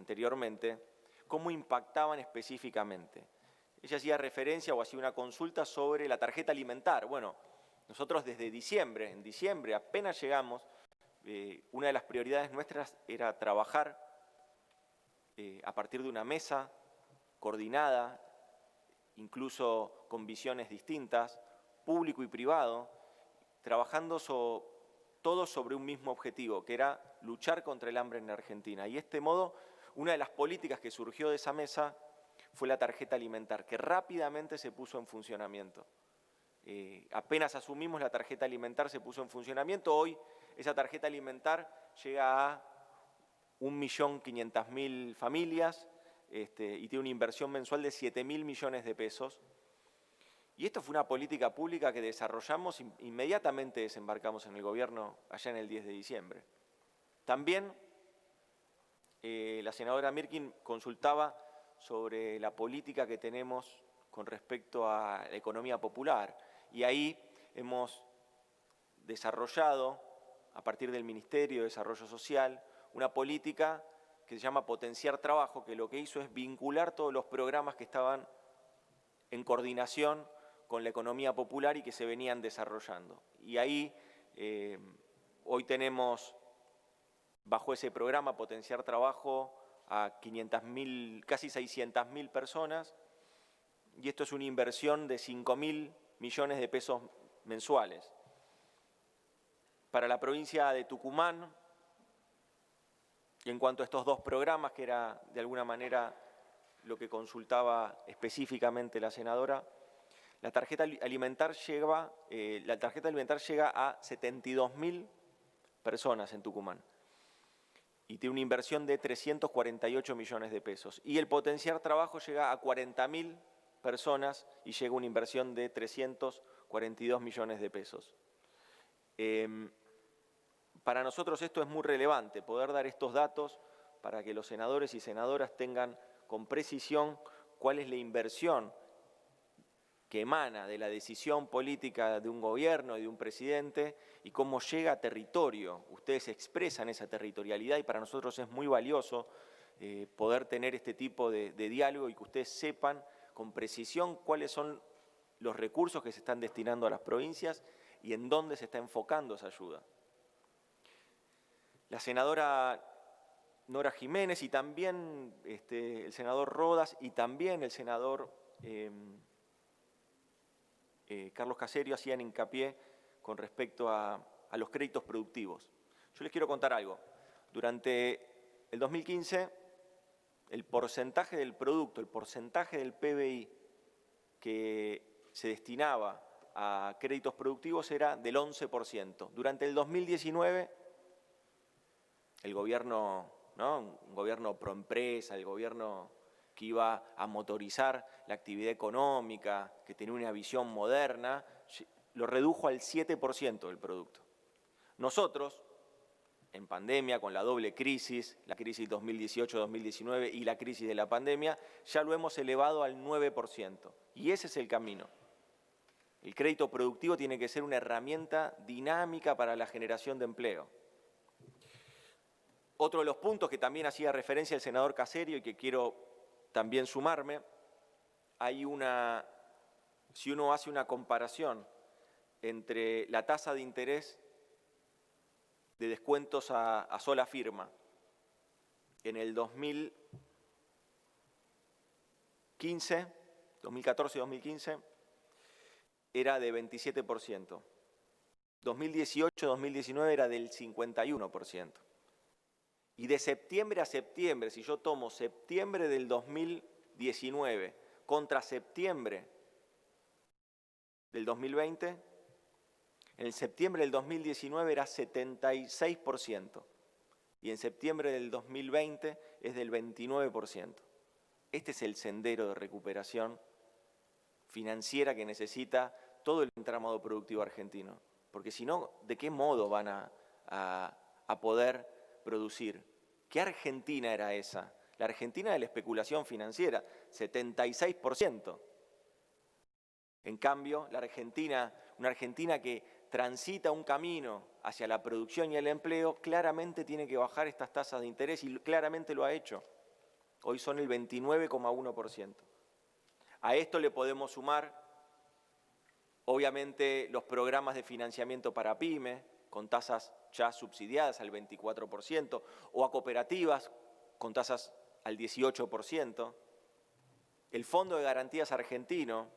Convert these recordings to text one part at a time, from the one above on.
anteriormente, cómo impactaban específicamente. Ella hacía referencia o hacía una consulta sobre la tarjeta alimentar. Bueno, nosotros desde en diciembre apenas llegamos, una de las prioridades nuestras era trabajar a partir de una mesa coordinada, incluso con visiones distintas, público y privado, trabajando todos sobre un mismo objetivo, que era luchar contra el hambre en Argentina. Y de este modo, una de las políticas que surgió de esa mesa fue la tarjeta alimentar, que rápidamente se puso en funcionamiento. Apenas asumimos la tarjeta alimentar se puso en funcionamiento. Hoy esa tarjeta alimentar llega a 1.500.000 familias y tiene una inversión mensual de 7.000 millones de pesos. Y esto fue una política pública que desarrollamos, inmediatamente desembarcamos en el gobierno allá en el 10 de diciembre. También la senadora Mirkin consultaba sobre la política que tenemos con respecto a la economía popular. Y ahí hemos desarrollado, a partir del Ministerio de Desarrollo Social, una política que se llama Potenciar Trabajo, que lo que hizo es vincular todos los programas que estaban en coordinación con la economía popular y que se venían desarrollando. Y ahí hoy tenemos, bajo ese programa Potenciar Trabajo, a 500.000, casi 600.000 personas, y esto es una inversión de 5.000 millones de pesos mensuales. Para la provincia de Tucumán, en cuanto a estos dos programas, que era de alguna manera lo que consultaba específicamente la senadora, la tarjeta alimentar llega a 72.000 personas en Tucumán y tiene una inversión de 348 millones de pesos. Y el Potenciar Trabajo llega a 40.000 personas y llega a una inversión de 342 millones de pesos. Para nosotros esto es muy relevante, poder dar estos datos para que los senadores y senadoras tengan con precisión cuál es la inversión que emana de la decisión política de un gobierno y de un presidente y cómo llega a territorio. Ustedes expresan esa territorialidad y para nosotros es muy valioso poder tener este tipo de diálogo y que ustedes sepan con precisión cuáles son los recursos que se están destinando a las provincias y en dónde se está enfocando esa ayuda. La senadora Nora Jiménez y también el senador Rodas y también el senador Carlos Caserio hacían hincapié con respecto a los créditos productivos. Yo les quiero contar algo. Durante el 2015, el porcentaje del producto, el porcentaje del PBI que se destinaba a créditos productivos era del 11%. Durante el 2019, el gobierno, un gobierno proempresa, el gobierno que iba a motorizar la actividad económica, que tenía una visión moderna, lo redujo al 7% del producto. Nosotros, en pandemia, con la doble crisis, la crisis 2018-2019 y la crisis de la pandemia, ya lo hemos elevado al 9%. Y ese es el camino. El crédito productivo tiene que ser una herramienta dinámica para la generación de empleo. Otro de los puntos que también hacía referencia el senador Caserio y que quiero también sumarme, si uno hace una comparación entre la tasa de interés de descuentos a sola firma en el 2014-2015 era de 27%, 2018-2019 era del 51%. Y de septiembre a septiembre, si yo tomo septiembre del 2019 contra septiembre del 2020, en el septiembre del 2019 era 76% y en septiembre del 2020 es del 29%. Este es el sendero de recuperación financiera que necesita todo el entramado productivo argentino, porque si no, ¿de qué modo van a poder producir? ¿Qué Argentina era esa? La Argentina de la especulación financiera, 76%. En cambio, una Argentina que transita un camino hacia la producción y el empleo, claramente tiene que bajar estas tasas de interés y claramente lo ha hecho. Hoy son el 29,1%. A esto le podemos sumar, obviamente, los programas de financiamiento para pyme, con tasas ya subsidiadas al 24%, o a cooperativas con tasas al 18%, el Fondo de Garantías argentino,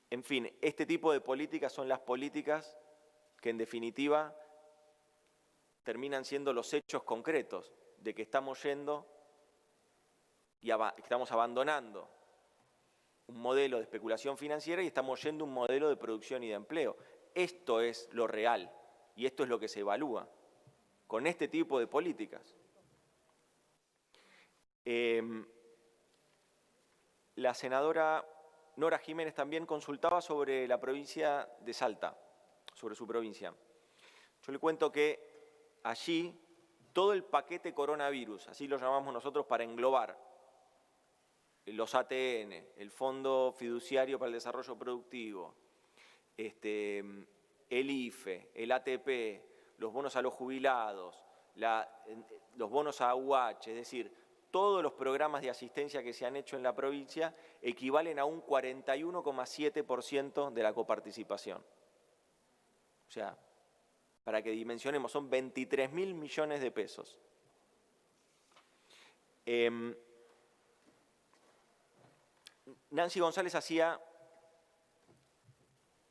en fin, este tipo de políticas son las políticas que en definitiva terminan siendo los hechos concretos de que estamos yendo y estamos abandonando un modelo de especulación financiera y estamos yendo a un modelo de producción y de empleo. Esto es lo real y esto es lo que se evalúa con este tipo de políticas. La senadora Nora Jiménez también consultaba sobre la provincia de Salta, sobre su provincia. Yo le cuento que allí todo el paquete coronavirus, así lo llamamos nosotros para englobar los ATN, el Fondo Fiduciario para el Desarrollo Productivo, el IFE, el ATP, los bonos a los jubilados, los bonos a AUH, es decir, todos los programas de asistencia que se han hecho en la provincia equivalen a un 41,7% de la coparticipación. O sea, para que dimensionemos, son 23.000 millones de pesos. Nancy González hacía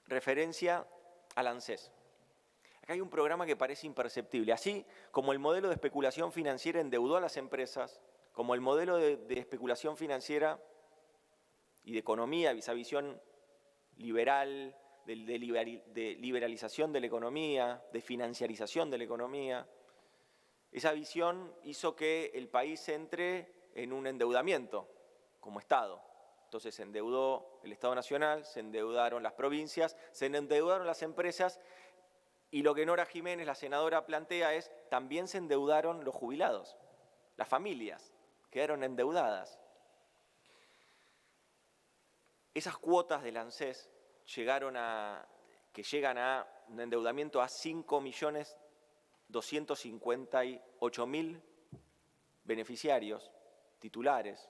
referencia al ANSES. Acá hay un programa que parece imperceptible. Así como el modelo de especulación financiera endeudó a las empresas, como el modelo de especulación financiera y de economía, esa visión liberal, de liberalización de la economía, de financiarización de la economía, esa visión hizo que el país entre en un endeudamiento como Estado. Entonces se endeudó el Estado Nacional, se endeudaron las provincias, se endeudaron las empresas y lo que Nora Jiménez, la senadora, plantea es también se endeudaron los jubilados, las familias quedaron endeudadas. Esas cuotas del ANSES llegan a un endeudamiento a 5.258.000 beneficiarios, titulares.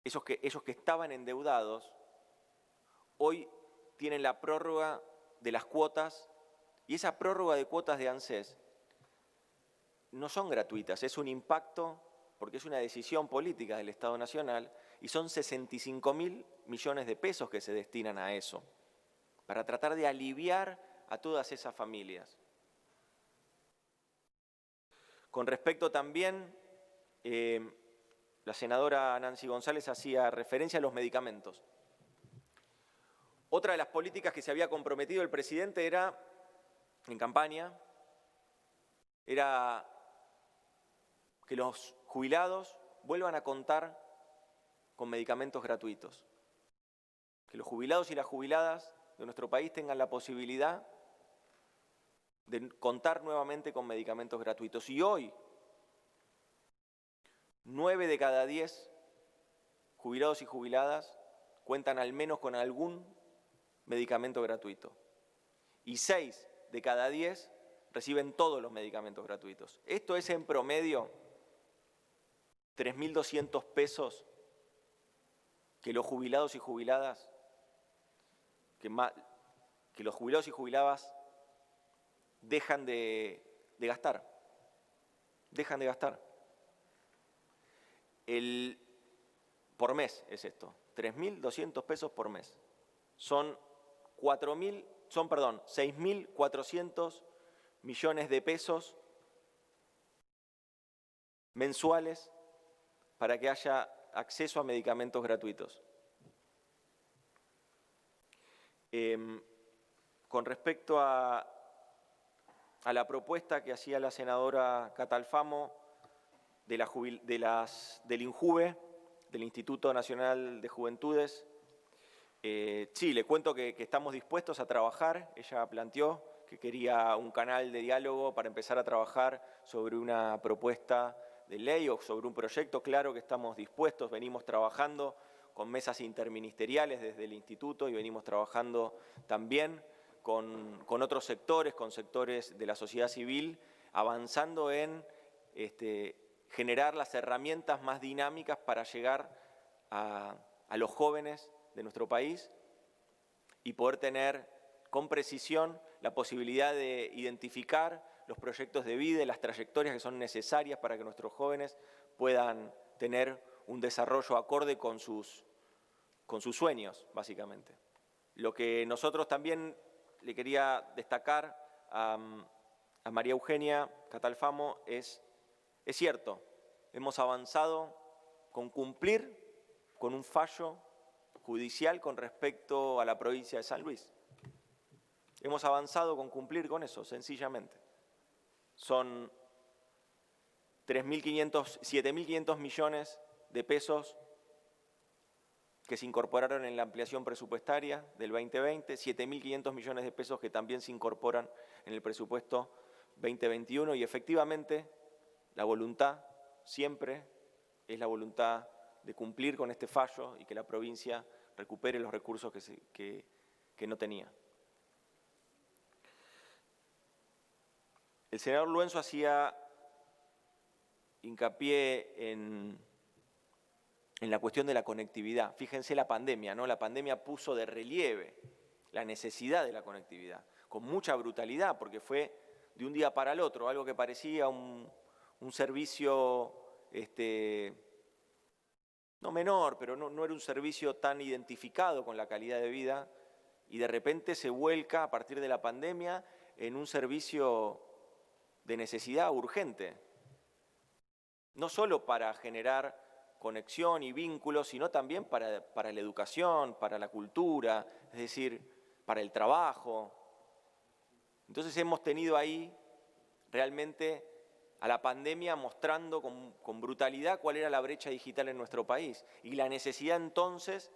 Esos que estaban endeudados, hoy tienen la prórroga de las cuotas y esa prórroga de cuotas de ANSES no son gratuitas, es un impacto porque es una decisión política del Estado Nacional y son 65.000 millones de pesos que se destinan a eso, para tratar de aliviar a todas esas familias. Con respecto también, la senadora Nancy González hacía referencia a los medicamentos. Otra de las políticas que se había comprometido el presidente en campaña, era que los jubilados vuelvan a contar con medicamentos gratuitos. Que los jubilados y las jubiladas de nuestro país tengan la posibilidad de contar nuevamente con medicamentos gratuitos. Y hoy, 9 de cada 10 jubilados y jubiladas cuentan al menos con algún medicamento gratuito. Y 6 de cada 10 reciben todos los medicamentos gratuitos. Esto es en promedio 3.200 pesos que los jubilados y jubiladas, que los jubilados y jubiladas dejan de gastar. Dejan de gastar. Por mes es esto, 3.200 pesos por mes. Son 6.400 millones de pesos mensuales para que haya acceso a medicamentos gratuitos. Con respecto a la propuesta que hacía la senadora Catalfamo del INJUVE, del Instituto Nacional de Juventudes, sí, le cuento que estamos dispuestos a trabajar. Ella planteó que quería un canal de diálogo para empezar a trabajar sobre una propuesta de ley o sobre un proyecto. Claro que estamos dispuestos, venimos trabajando con mesas interministeriales desde el Instituto y venimos trabajando también con otros sectores, con sectores de la sociedad civil, avanzando en generar las herramientas más dinámicas para llegar a los jóvenes de nuestro país y poder tener con precisión la posibilidad de identificar los proyectos de vida y las trayectorias que son necesarias para que nuestros jóvenes puedan tener un desarrollo acorde con sus sueños, básicamente. Lo que nosotros también le quería destacar a María Eugenia Catalfamo es cierto, hemos avanzado con cumplir con un fallo judicial con respecto a la provincia de San Luis. Hemos avanzado con cumplir con eso, sencillamente. Son 7.500 millones de pesos que se incorporaron en la ampliación presupuestaria del 2020, 7.500 millones de pesos que también se incorporan en el presupuesto 2021 y efectivamente la voluntad siempre es la voluntad de cumplir con este fallo y que la provincia recupere los recursos que no tenía. El senador Luenzo hacía hincapié en la cuestión de la conectividad. Fíjense la pandemia, ¿no? La pandemia puso de relieve la necesidad de la conectividad, con mucha brutalidad, porque fue de un día para el otro, algo que parecía un servicio no menor, pero no era un servicio tan identificado con la calidad de vida, y de repente se vuelca a partir de la pandemia en un servicio de necesidad urgente. No solo para generar conexión y vínculos, sino también para la educación, para la cultura, es decir, para el trabajo. Entonces hemos tenido ahí realmente a la pandemia mostrando con brutalidad cuál era la brecha digital en nuestro país y la necesidad entonces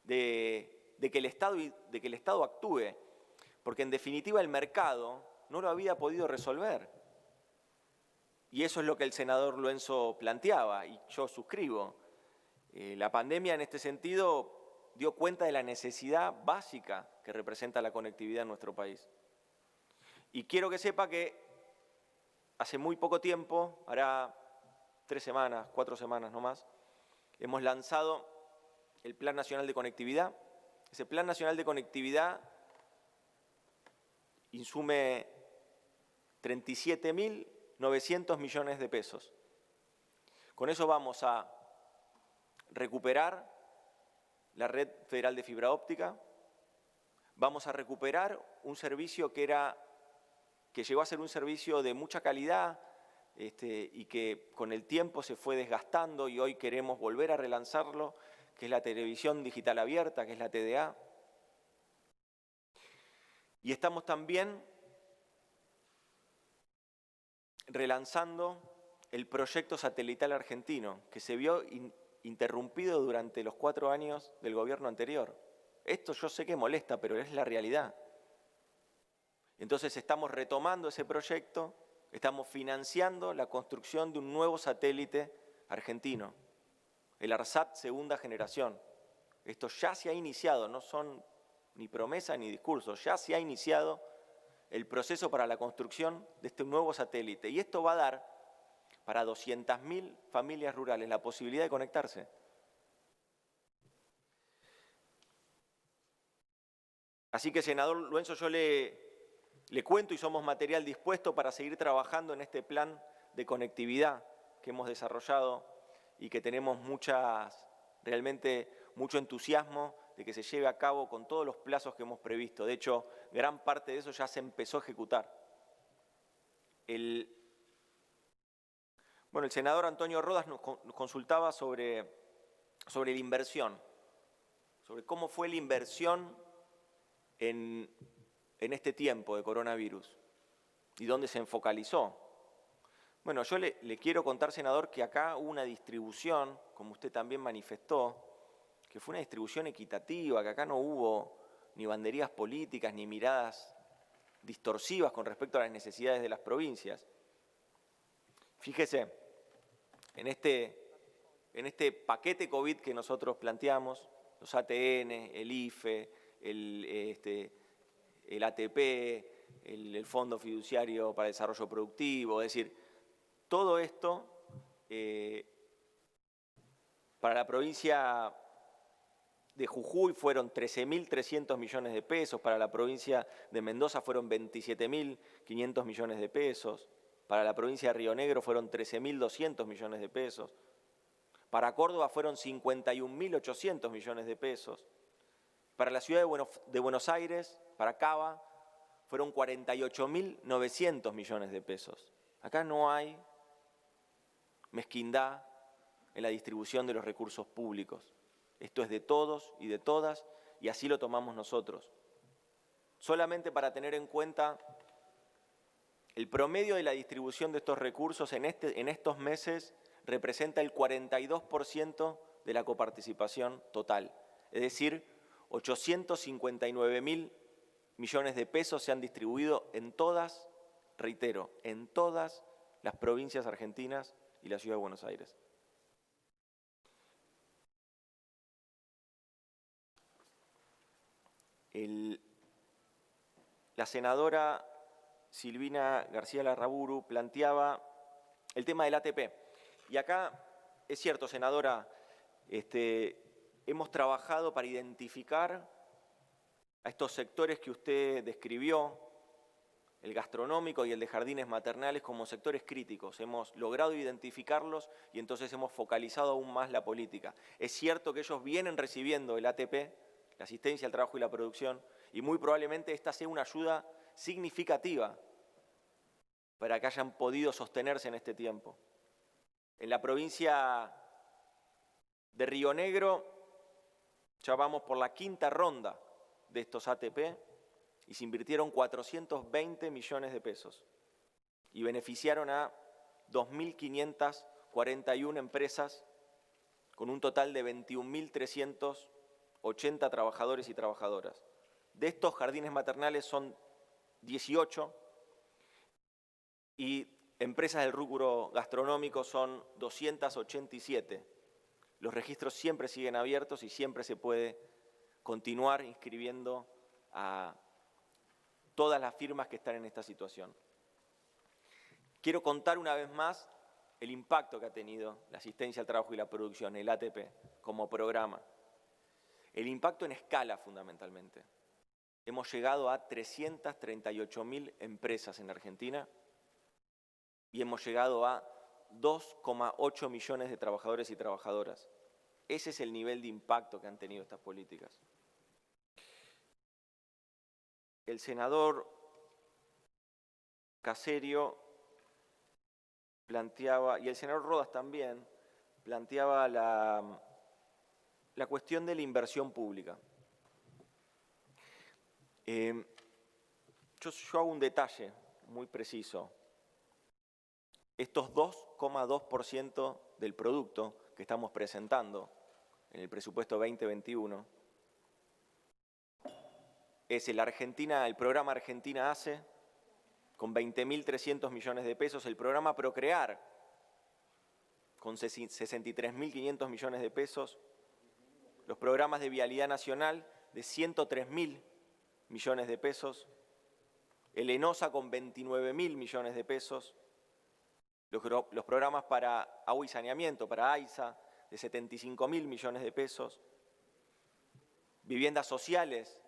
de que el Estado actúe, porque en definitiva el mercado no lo había podido resolver. Y eso es lo que el senador Luenzo planteaba y yo suscribo. La pandemia en este sentido dio cuenta de la necesidad básica que representa la conectividad en nuestro país. Y quiero que sepa que hace muy poco tiempo, hará 3 semanas, 4 semanas no más, hemos lanzado el Plan Nacional de Conectividad. Ese Plan Nacional de Conectividad insume 37.900 millones de pesos. Con eso vamos a recuperar la red federal de fibra óptica, vamos a recuperar un servicio que llegó a ser un servicio de mucha calidad y que con el tiempo se fue desgastando y hoy queremos volver a relanzarlo, que es la televisión digital abierta, que es la TDA. Y estamos también relanzando el proyecto satelital argentino, que se vio interrumpido durante los 4 años del gobierno anterior. Esto yo sé que molesta, pero es la realidad. Entonces estamos retomando ese proyecto, estamos financiando la construcción de un nuevo satélite argentino, el ARSAT segunda generación. Esto ya se ha iniciado, no son ni promesas ni discursos, ya se ha iniciado el proceso para la construcción de este nuevo satélite. Y esto va a dar para 200.000 familias rurales la posibilidad de conectarse. Así que, senador Luenzo, yo le cuento y somos material dispuesto para seguir trabajando en este plan de conectividad que hemos desarrollado y que tenemos realmente mucho entusiasmo de que se lleve a cabo con todos los plazos que hemos previsto. De hecho, gran parte de eso ya se empezó a ejecutar. El senador Antonio Rodas nos consultaba sobre la inversión, sobre cómo fue la inversión en este tiempo de coronavirus y dónde se focalizó. Bueno, yo le quiero contar, senador, que acá hubo una distribución, como usted también manifestó, que fue una distribución equitativa, que acá no hubo ni banderías políticas ni miradas distorsivas con respecto a las necesidades de las provincias. Fíjese, en este paquete COVID que nosotros planteamos, los ATN, el IFE, el ATP, el Fondo Fiduciario para el Desarrollo Productivo, es decir, todo esto para la provincia de Jujuy fueron 13.300 millones de pesos, para la provincia de Mendoza fueron 27.500 millones de pesos, para la provincia de Río Negro fueron 13.200 millones de pesos, para Córdoba fueron 51.800 millones de pesos, para la ciudad de Buenos Aires, para Cava, fueron 48.900 millones de pesos. Acá no hay mezquindad en la distribución de los recursos públicos. Esto es de todos y de todas, y así lo tomamos nosotros. Solamente para tener en cuenta el promedio de la distribución de estos recursos en estos meses representa el 42% de la coparticipación total. Es decir, 859.000 millones de pesos se han distribuido en todas, reitero, en todas las provincias argentinas y la Ciudad de Buenos Aires. La senadora Silvina García Larraburu planteaba el tema del ATP. Y acá, es cierto, senadora, hemos trabajado para identificar a estos sectores que usted describió, el gastronómico y el de jardines maternales, como sectores críticos. Hemos logrado identificarlos y entonces hemos focalizado aún más la política. Es cierto que ellos vienen recibiendo el ATP, la asistencia al trabajo y la producción, y muy probablemente esta sea una ayuda significativa para que hayan podido sostenerse en este tiempo. En la provincia de Río Negro ya vamos por la quinta ronda de estos ATP y se invirtieron 420 millones de pesos y beneficiaron a 2.541 empresas con un total de 21.380 trabajadores y trabajadoras. De estos jardines maternales son 18 y empresas del rubro gastronómico son 287. Los registros siempre siguen abiertos y siempre se puede continuar inscribiendo a todas las firmas que están en esta situación. Quiero contar una vez más el impacto que ha tenido la asistencia al trabajo y la producción, el ATP, como programa. El impacto en escala, fundamentalmente. Hemos llegado a 338.000 empresas en Argentina y hemos llegado a 2,8 millones de trabajadores y trabajadoras. Ese es el nivel de impacto que han tenido estas políticas. El senador Caserio planteaba, y el senador Rodas también, planteaba la cuestión de la inversión pública. Yo hago un detalle muy preciso. Estos 2,2% del producto que estamos presentando en el presupuesto 2021 es el programa Argentina Hace, con 20.300 millones de pesos, el programa Procrear, con 63.500 millones de pesos, los programas de Vialidad Nacional de 103.000 millones de pesos, el ENOSA con 29.000 millones de pesos, los programas para agua y saneamiento, para AISA, de 75.000 millones de pesos, viviendas sociales,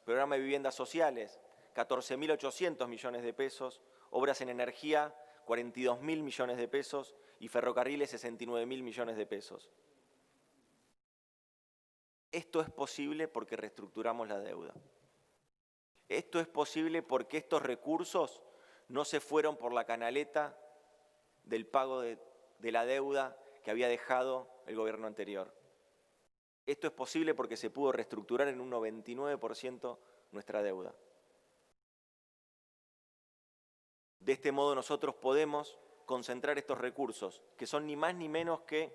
programa de viviendas sociales, 14.800 millones de pesos, obras en energía, 42.000 millones de pesos y ferrocarriles, 69.000 millones de pesos. Esto es posible porque reestructuramos la deuda. Esto es posible porque estos recursos no se fueron por la canaleta del pago de la deuda que había dejado el gobierno anterior. Esto es posible porque se pudo reestructurar en un 99% nuestra deuda. De este modo nosotros podemos concentrar estos recursos, que son ni más ni menos que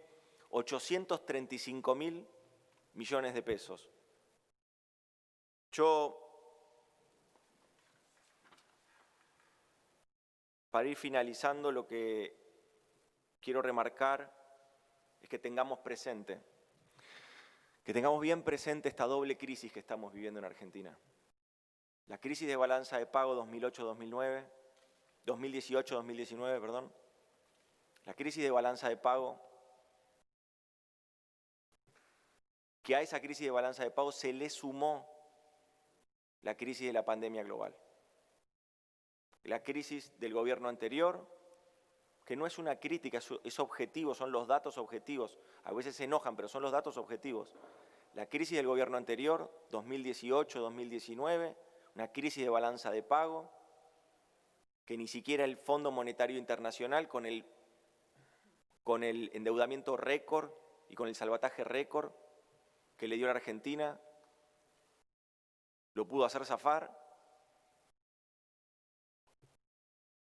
835.000 millones de pesos. Yo, para ir finalizando, lo que quiero remarcar es que tengamos bien presente esta doble crisis que estamos viviendo en Argentina. La crisis de balanza de pago 2008-2009, 2018-2019, perdón. La crisis de balanza de pago, que a esa crisis de balanza de pago se le sumó la crisis de la pandemia global. La crisis del gobierno anterior, que no es una crítica, es objetivo, son los datos objetivos. A veces se enojan, pero son los datos objetivos. La crisis del gobierno anterior, 2018-2019, una crisis de balanza de pago, que ni siquiera el Fondo Monetario Internacional, con el endeudamiento récord y con el salvataje récord que le dio a la Argentina, lo pudo hacer zafar.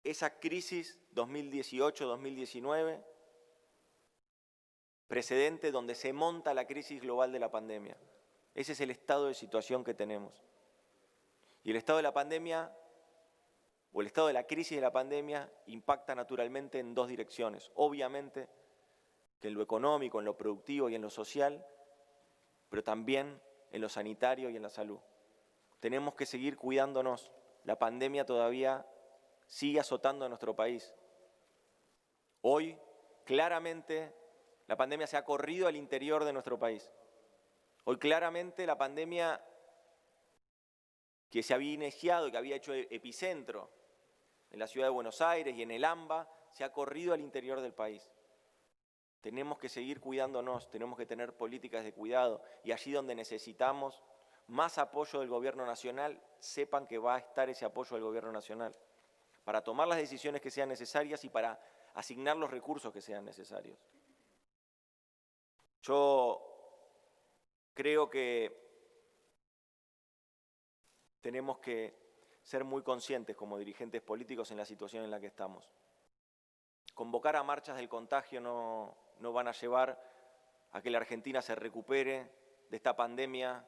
Esa crisis 2018-2019, precedente donde se monta la crisis global de la pandemia. Ese es el estado de situación que tenemos. Y el estado de la pandemia, o el estado de la crisis de la pandemia, impacta naturalmente en dos direcciones. Obviamente que en lo económico, en lo productivo y en lo social, pero también en lo sanitario y en la salud. Tenemos que seguir cuidándonos. La pandemia todavía sigue azotando a nuestro país. Hoy, claramente, la pandemia se ha corrido al interior de nuestro país. Hoy, claramente, la pandemia que se había iniciado y que había hecho epicentro en la ciudad de Buenos Aires y en el AMBA, se ha corrido al interior del país. Tenemos que seguir cuidándonos, tenemos que tener políticas de cuidado y allí donde necesitamos más apoyo del Gobierno Nacional, sepan que va a estar ese apoyo del Gobierno Nacional para tomar las decisiones que sean necesarias y para asignar los recursos que sean necesarios. Yo creo que tenemos que ser muy conscientes como dirigentes políticos en la situación en la que estamos. Convocar a marchas del contagio no van a llevar a que la Argentina se recupere de esta pandemia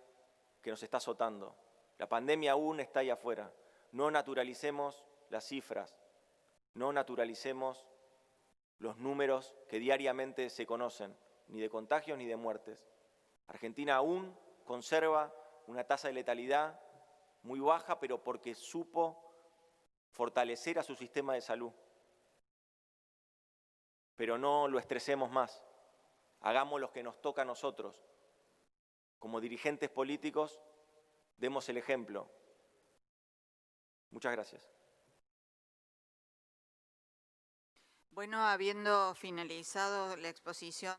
que nos está azotando. La pandemia aún está ahí afuera. No naturalicemos las cifras, no naturalicemos los números que diariamente se conocen, ni de contagios ni de muertes. Argentina aún conserva una tasa de letalidad muy baja, pero porque supo fortalecer a su sistema de salud. Pero no lo estresemos más. Hagamos lo que nos toca a nosotros. Como dirigentes políticos, demos el ejemplo. Muchas gracias. Bueno, habiendo finalizado la exposición